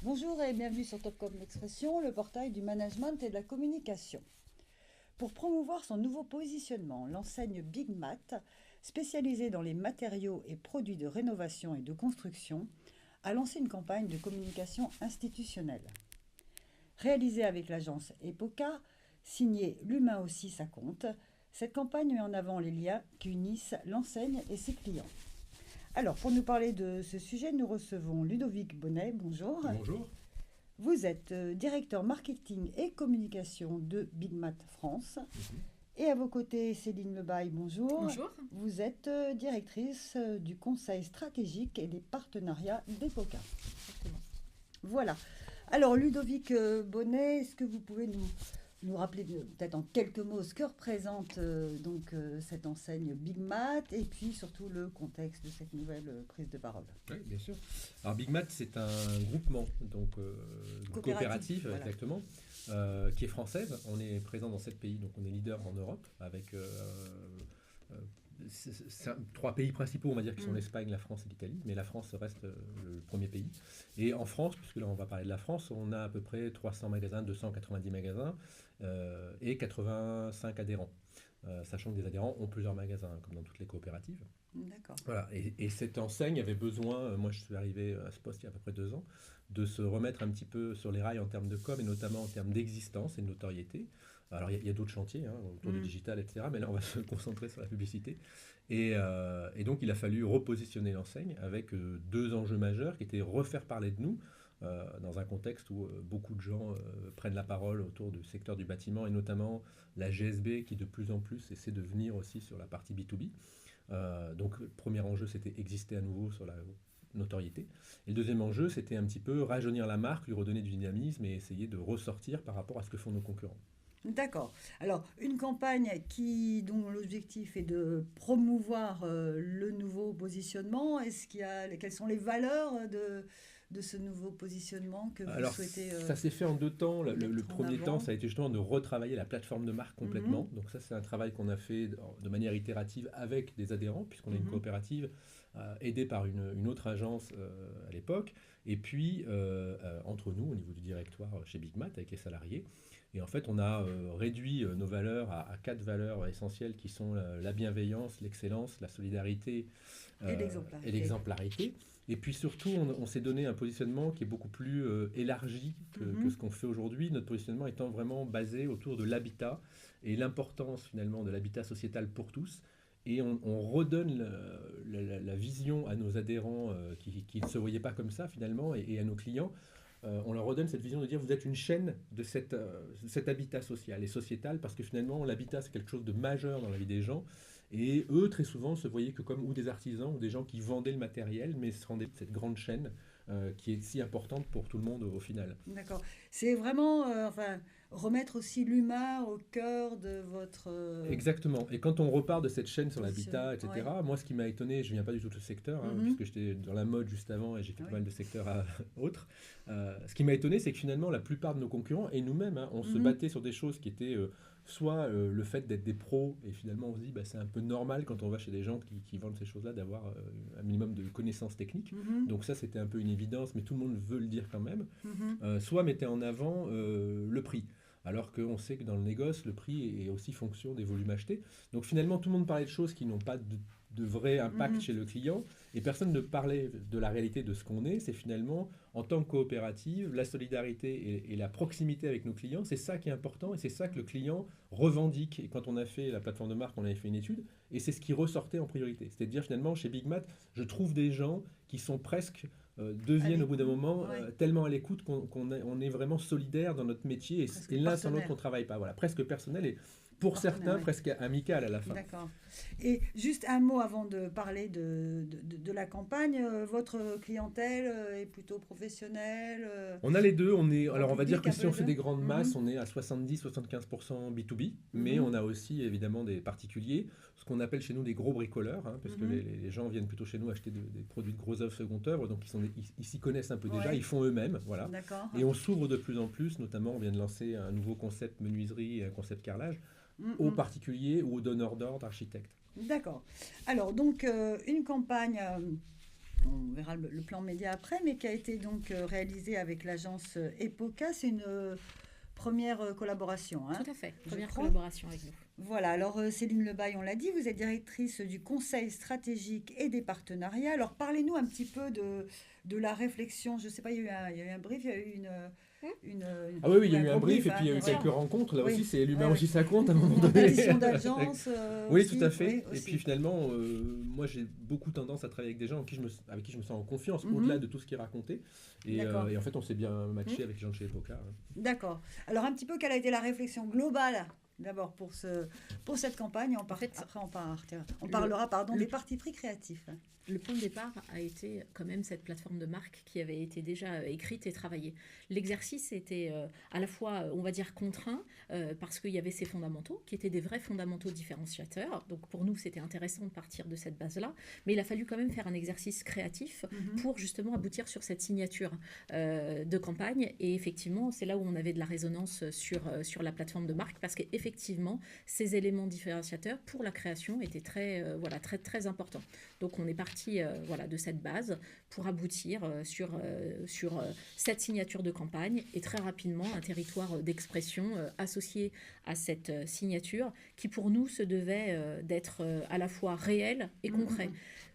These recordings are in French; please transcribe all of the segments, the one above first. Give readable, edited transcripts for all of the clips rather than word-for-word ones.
Bonjour et bienvenue sur Topcom Expression, le portail du management et de la communication. Pour promouvoir son nouveau positionnement, l'enseigne Big Mat, spécialisée dans les matériaux et produits de rénovation et de construction, a lancé une campagne de communication institutionnelle. Réalisée avec l'agence EPOCA, signée L'humain aussi ça compte, cette campagne met en avant les liens qui unissent l'enseigne et ses clients. Alors, pour nous parler de ce sujet, nous recevons Ludovic Bonnet. Bonjour. Bonjour. Vous êtes directeur marketing et communication de Big Mat France. Mhm. Et à vos côtés, Céline Lebaille, bonjour. Bonjour. Vous êtes directrice du conseil stratégique et des partenariats d'EPOCA. Exactement. Voilà. Alors, Ludovic Bonnet, est-ce que vous pouvez nous rappeler peut-être en quelques mots ce que représente cette enseigne Big Mat et puis surtout le contexte de cette nouvelle prise de parole? Oui, bien sûr. Alors Big Mat, c'est un groupement, donc coopératif, voilà. exactement, qui est française. On est présent dans 7 pays, donc on est leader en Europe, avec 3 pays principaux, on va dire, qui sont l'Espagne, la France et l'Italie, mais la France reste le premier pays. Et en France, puisque là on va parler de la France, on a à peu près 300 magasins, 290 magasins et 85 adhérents. Sachant que des adhérents ont plusieurs magasins, comme dans toutes les coopératives. D'accord. Voilà, et cette enseigne avait besoin, moi je suis arrivé à ce poste il y a à peu près 2 ans, de se remettre un petit peu sur les rails en termes de com et notamment en termes d'existence et de notoriété. Alors il y a d'autres chantiers autour du digital, etc. Mais là on va se concentrer sur la publicité. Et donc il a fallu repositionner l'enseigne avec 2 enjeux majeurs qui étaient refaire parler de nous dans un contexte où beaucoup de gens prennent la parole autour du secteur du bâtiment et notamment la GSB qui de plus en plus essaie de venir aussi sur la partie B2B. Donc le premier enjeu c'était exister à nouveau sur la notoriété. Et le deuxième enjeu c'était un petit peu rajeunir la marque, lui redonner du dynamisme et essayer de ressortir par rapport à ce que font nos concurrents. D'accord. Alors, une campagne dont l'objectif est de promouvoir le nouveau positionnement. Quelles sont les valeurs de ce nouveau positionnement que vous Alors, souhaitez ça s'est fait en 2 temps. Le mettre en premier temps, avant? ça a été justement de retravailler la plateforme de marque complètement. Donc ça, c'est un travail qu'on a fait de manière itérative avec des adhérents, puisqu'on est une coopérative aidée par une autre agence à l'époque. Et puis, entre nous, au niveau du directoire chez Big Mat, avec les salariés. Et en fait, on a réduit nos valeurs à 4 valeurs essentielles qui sont la bienveillance, l'excellence, la solidarité Et et l'exemplarité. l'exemplarité. Et puis surtout, on s'est donné un positionnement qui est beaucoup plus élargi que ce qu'on fait aujourd'hui. Notre positionnement étant vraiment basé autour de l'habitat et l'importance finalement de l'habitat sociétal pour tous. Et on redonne la vision à nos adhérents qui ne se voyaient pas comme ça finalement et à nos clients. On leur redonne cette vision de dire vous êtes une chaîne de cet habitat social et sociétal parce que finalement l'habitat c'est quelque chose de majeur dans la vie des gens et eux très souvent se voyaient que comme ou des artisans ou des gens qui vendaient le matériel mais se rendaient cette grande chaîne qui est si importante pour tout le monde au final. D'accord. C'est vraiment remettre aussi l'humain au cœur de votre Exactement. Et quand on repart de cette chaîne sur l'habitat, position. etc., moi, ce qui m'a étonné, je ne viens pas du tout de ce secteur, puisque j'étais dans la mode juste avant et j'ai fait pas mal de secteurs autres. Ce qui m'a étonné, c'est que finalement, la plupart de nos concurrents et nous-mêmes, on se battait sur des choses qui étaient soit le fait d'être des pros, et finalement, on se dit, bah, c'est un peu normal quand on va chez des gens qui vendent ces choses-là d'avoir un minimum de connaissances techniques. Donc ça, c'était un peu une évidence, mais tout le monde veut le dire quand même. Soit mettait en avant le prix. Alors qu'on sait que dans le négoce, le prix est aussi fonction des volumes achetés. Donc finalement, tout le monde parlait de choses qui n'ont pas de vrai impact chez le client, et personne ne parlait de la réalité de ce qu'on est. C'est finalement, en tant que coopérative, la solidarité et la proximité avec nos clients, c'est ça qui est important, et c'est ça que le client revendique. Et quand on a fait la plateforme de marque, on avait fait une étude, et c'est ce qui ressortait en priorité. C'est-à-dire finalement, chez Big Mat, je trouve des gens qui sont presque deviennent au bout d'un moment tellement à l'écoute qu'on est vraiment solidaire dans notre métier et l'un sans l'autre on ne travaille pas. Voilà, presque personnel et pour certains presque amical à la fin. D'accord. Et juste un mot avant de parler de la campagne, votre clientèle est plutôt professionnelle On a les deux, alors on va dire que si on fait des grandes masses, on est à 70-75% B2B, mais on a aussi évidemment des particuliers, ce qu'on appelle chez nous des gros bricoleurs, parce que les gens viennent plutôt chez nous acheter des produits de gros œuvres second œuvre, donc ils s'y connaissent un peu déjà, ils font eux-mêmes, voilà. Et on s'ouvre de plus en plus, notamment on vient de lancer un nouveau concept menuiserie et un concept carrelage, aux particuliers ou aux donneurs d'ordre, architectes. D'accord. Alors, donc, une campagne on verra le plan média après, mais qui a été donc réalisé avec l'agence EPOCA. C'est une première collaboration. Tout à fait, première collaboration avec nous. Voilà, alors Céline Lebaille, on l'a dit, vous êtes directrice du conseil stratégique et des partenariats. Alors parlez-nous un petit peu de la réflexion. Je ne sais pas, il y a eu un brief, il y a eu Ah oui, il y a eu un brief et puis il y a eu quelques rencontres. Là aussi, c'est l'humain aussi, ça compte à un moment donné. Addition d'agence. Oui, aussi, tout à fait. Oui, et puis finalement, moi j'ai beaucoup tendance à travailler avec des gens avec qui je me sens en confiance, au-delà de tout ce qui est raconté. Et en fait, on s'est bien matché avec les gens de chez Epoca. D'accord. Alors un petit peu, quelle a été la réflexion globale d'abord pour cette campagne? Après, on parlera des partis pris créatifs. Le point de départ a été quand même cette plateforme de marque qui avait été déjà écrite et travaillée. L'exercice était à la fois, on va dire, contraint, parce qu'il y avait ces fondamentaux, qui étaient des vrais fondamentaux différenciateurs. Donc pour nous, c'était intéressant de partir de cette base-là. Mais il a fallu quand même faire un exercice créatif pour justement aboutir sur cette signature de campagne. Et effectivement, c'est là où on avait de la résonance sur la plateforme de marque, parce qu'effectivement, ces éléments différenciateurs pour la création étaient très, très importants. Donc on est parti de cette base pour aboutir sur cette signature de campagne et très rapidement un territoire d'expression associé à cette signature qui pour nous se devait d'être à la fois réel et concret.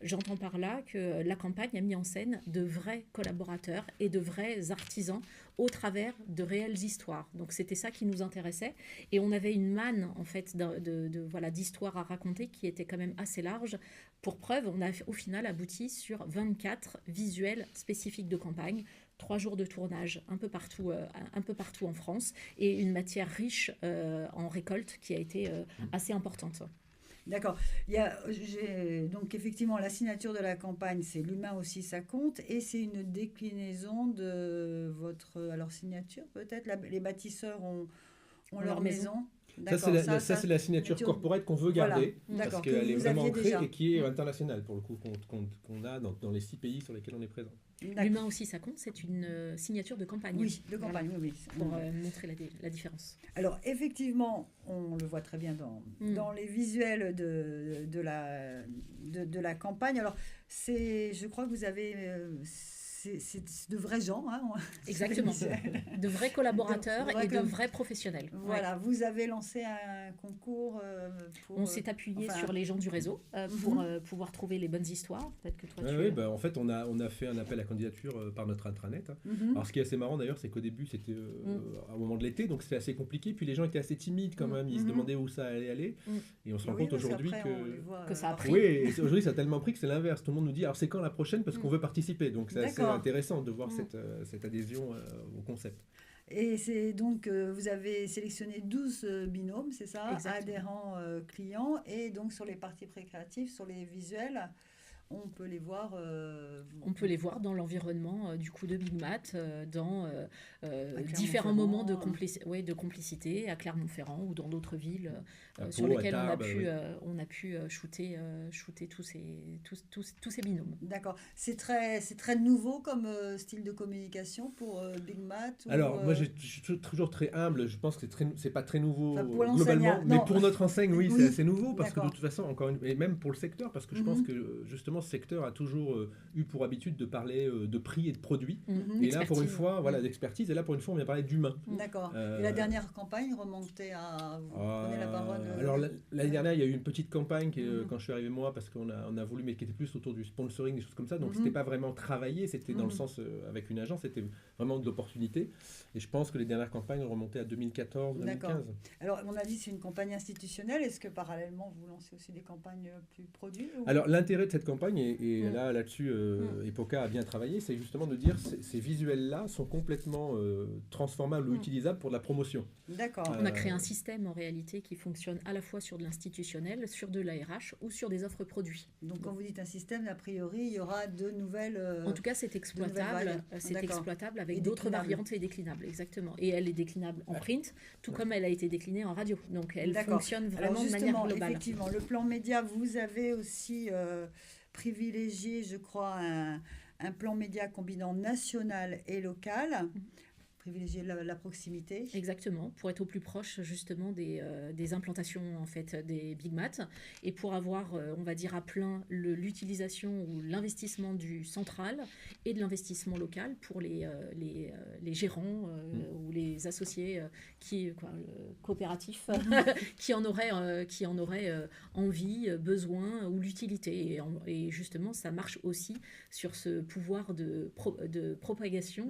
J'entends par là que la campagne a mis en scène de vrais collaborateurs et de vrais artisans au travers de réelles histoires. Donc c'était ça qui nous intéressait et on avait une manne en fait d'histoires à raconter qui était quand même assez large. Pour preuve, on a au final abouti sur 24 visuels spécifiques de campagne, 3 jours de tournage un peu partout en France et une matière riche en récolte qui a été assez importante. D'accord. Donc effectivement, la signature de la campagne, c'est l'humain aussi, ça compte. Et c'est une déclinaison de votre signature, peut-être. Les bâtisseurs ont leur maison. Ça, c'est la signature corporate qu'on veut garder, parce qu'elle est vraiment ancrée et qui est internationale, pour le coup, qu'on a dans les 6 pays sur lesquels on est présent. L'humain aussi, ça compte, c'est une signature de campagne. Oui, de campagne, oui. Pour montrer la différence. Alors, effectivement, on le voit très bien dans les visuels de la campagne. Alors, je crois que vous avez... c'est de vrais gens. Exactement. De vrais collaborateurs de vrais professionnels. Voilà, vous avez lancé un concours pour... On s'est appuyé sur les gens du réseau pour pouvoir trouver les bonnes histoires. Peut-être que toi, en fait, on a fait un appel à candidature par notre intranet. Alors, ce qui est assez marrant d'ailleurs, c'est qu'au début, c'était au moment de l'été, donc c'était assez compliqué. Puis les gens étaient assez timides quand même. Ils se demandaient où ça allait aller. Et on se rend compte aujourd'hui que ça a pris. Oui, et aujourd'hui, ça a tellement pris que c'est l'inverse. Tout le monde nous dit, alors c'est quand la prochaine? Parce qu'on veut participer. Donc, c'est assez intéressant de voir cette adhésion au concept. Et c'est donc, vous avez sélectionné 12 binômes, c'est ça? Exactement. Adhérents clients. Et donc, sur les parties pré-créatives, sur les visuels, on peut les voir... on peut les voir dans l'environnement du coup de Big Mat, dans différents moments de complicité à Clermont-Ferrand ou dans d'autres villes sur lesquelles on a pu shooter tous ces binômes. D'accord. C'est très nouveau comme style de communication pour Big Mat Alors, moi, je suis toujours très humble. Je pense que c'est pas très nouveau globalement. Mais pour notre enseigne, oui, c'est assez nouveau parce que de toute façon, et même pour le secteur, parce que je pense que justement, ce secteur a toujours eu pour habitude de parler de prix et de produits. Et là, pour une fois, d'expertise. Et là, pour une fois, on vient parler d'humain. D'accord. Et la dernière campagne remontait à... Vous prenez la parole. Alors, l'année dernière, il y a eu une petite campagne quand je suis arrivé moi, parce qu'on a voulu, mais qui était plus autour du sponsoring, des choses comme ça. Donc, c'était pas vraiment travaillé. C'était dans le sens avec une agence. C'était vraiment de l'opportunité. Et je pense que les dernières campagnes remontaient à 2014, 2015. D'accord. Alors, on a dit c'est une campagne institutionnelle. Est-ce que parallèlement, vous lancez aussi des campagnes plus produits Alors, l'intérêt de cette campagne, et là-dessus, Epoca a bien travaillé, c'est justement de dire que ces visuels-là sont complètement transformables ou utilisables pour de la promotion. D'accord. On a créé un système en réalité qui fonctionne à la fois sur de l'institutionnel, sur de l'ARH ou sur des offres produits. Donc, quand vous dites un système, a priori, il y aura de nouvelles... en tout cas, c'est exploitable. C'est exploitable avec d'autres variantes et déclinables, exactement. Et elle est déclinable en print, tout comme elle a été déclinée en radio. Donc, elle fonctionne vraiment de manière globale. Effectivement, le plan média, vous avez aussi privilégié, je crois, un plan média combinant national et local. privilégier la proximité. Exactement, pour être au plus proche justement des implantations en fait des Big Mat et pour avoir, on va dire à plein l'utilisation ou l'investissement du central et de l'investissement local pour les gérants ou les associés coopératifs qui en auraient envie, besoin ou l'utilité. Et justement, ça marche aussi sur ce pouvoir de propagation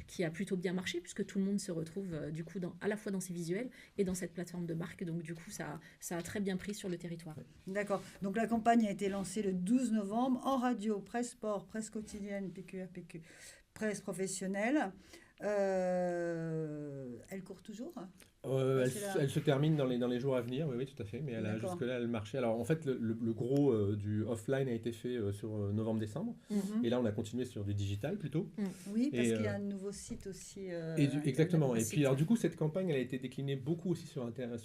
qui a plutôt bien marché puisque tout le monde se retrouve du coup à la fois dans ces visuels et dans cette plateforme de marque. Donc du coup, ça a très bien pris sur le territoire. D'accord. Donc la campagne a été lancée le 12 novembre en radio, presse sport, presse quotidienne, PQ, presse professionnelle. Elle court toujours? Elle se termine dans les jours à venir, oui, tout à fait, mais jusque-là, elle marchait. Alors, en fait, le gros du offline a été fait sur novembre-décembre, et là, on a continué sur du digital, plutôt. Oui, parce qu'il y a un nouveau site aussi. Exactement, et puis, alors, du coup, cette campagne, elle a été déclinée beaucoup aussi sur Internet,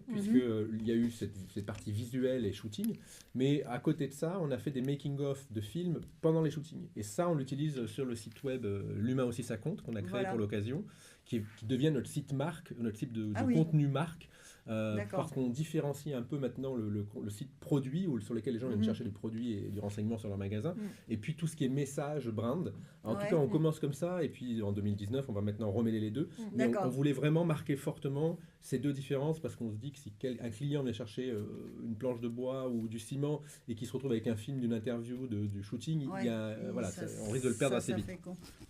puisqu'il y a eu cette partie visuelle et shooting, mais à côté de ça, on a fait des making-of de films pendant les shootings, et ça, on l'utilise sur le site web L'Humain aussi ça compte, qu'on a créé pour l'occasion, qui devient notre site marque, notre site de contenu marque, parce qu'on différencie un peu maintenant le site produit sur lequel les gens viennent chercher du produit et du renseignement sur leur magasin, et puis tout ce qui est message, brand. En tout cas, on commence comme ça, et puis en 2019, on va maintenant remêler les deux. Mais on voulait vraiment marquer fortement ces deux différences, parce qu'on se dit que si un client vient chercher une planche de bois ou du ciment, et qu'il se retrouve avec un film d'une interview, du shooting, on risque de le perdre assez vite.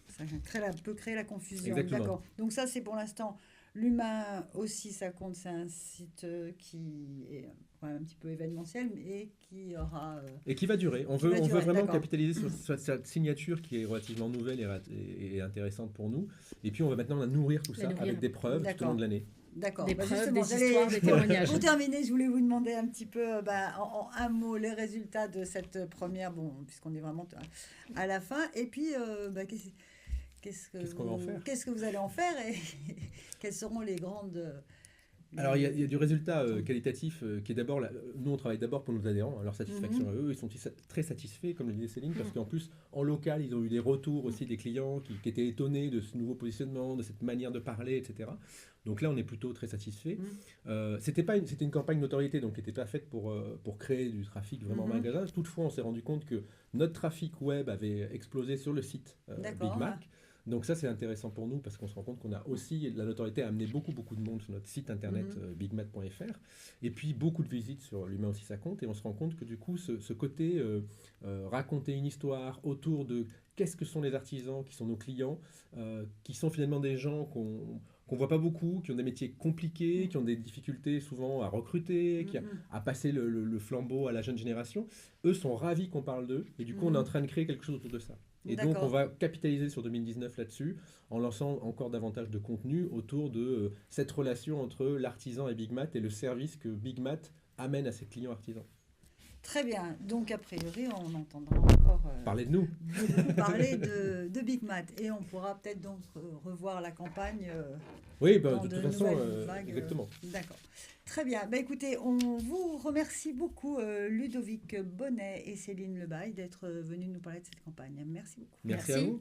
Ça peut créer la confusion. Exactement. D'accord. Donc ça, c'est pour l'instant L'Humain aussi, ça compte. C'est un site qui est un petit peu événementiel et qui aura... et qui va durer. On veut vraiment capitaliser sur cette signature qui est relativement nouvelle et intéressante pour nous. Et puis on va maintenant nourrir tout ça avec des preuves tout au long de l'année. D'accord. Des preuves, des histoires, des témoignages. Pour terminer, je voulais vous demander un petit peu, en un mot, les résultats de cette première, puisqu'on est vraiment à la fin. Et puis, qu'est-ce qu'on va en faire ? Qu'est-ce que vous allez en faire et quelles seront les grandes... Alors, il y a du résultat qualitatif qui est d'abord... Nous, on travaille d'abord pour nos adhérents. Leur satisfaction, eux, ils sont très satisfaits, comme le disait Céline, parce qu'en plus, en local, ils ont eu des retours aussi des clients qui étaient étonnés de ce nouveau positionnement, de cette manière de parler, etc. Donc là, on est plutôt très satisfaits. C'était une campagne notoriété, donc qui n'était pas faite pour créer du trafic vraiment magasin. Toutefois, on s'est rendu compte que notre trafic web avait explosé sur le site Big Mac. Donc ça, c'est intéressant pour nous parce qu'on se rend compte qu'on a aussi la notoriété à amener beaucoup de monde sur notre site internet bigmat.fr, et puis beaucoup de visites sur L'Humain aussi ça compte, et on se rend compte que du coup, ce côté raconter une histoire autour de qu'est-ce que sont les artisans, qui sont nos clients, qui sont finalement des gens qu'on voit pas beaucoup, qui ont des métiers compliqués, qui ont des difficultés souvent à recruter, à passer le flambeau à la jeune génération. Eux sont ravis qu'on parle d'eux, et du coup, on est en train de créer quelque chose autour de ça. Et donc, on va capitaliser sur 2019 là-dessus, en lançant encore davantage de contenu autour de cette relation entre l'artisan et Big Mat et le service que Big Mat amène à ses clients artisans. Très bien. Donc, a priori, on entendra encore parler de nous. Parler de Big Mat. Et on pourra peut-être donc revoir la campagne. Oui, de toute façon, exactement. D'accord. Très bien. Écoutez, on vous remercie beaucoup, Ludovic Bonnet et Céline Lebaille, d'être venus nous parler de cette campagne. Merci beaucoup. Merci à vous.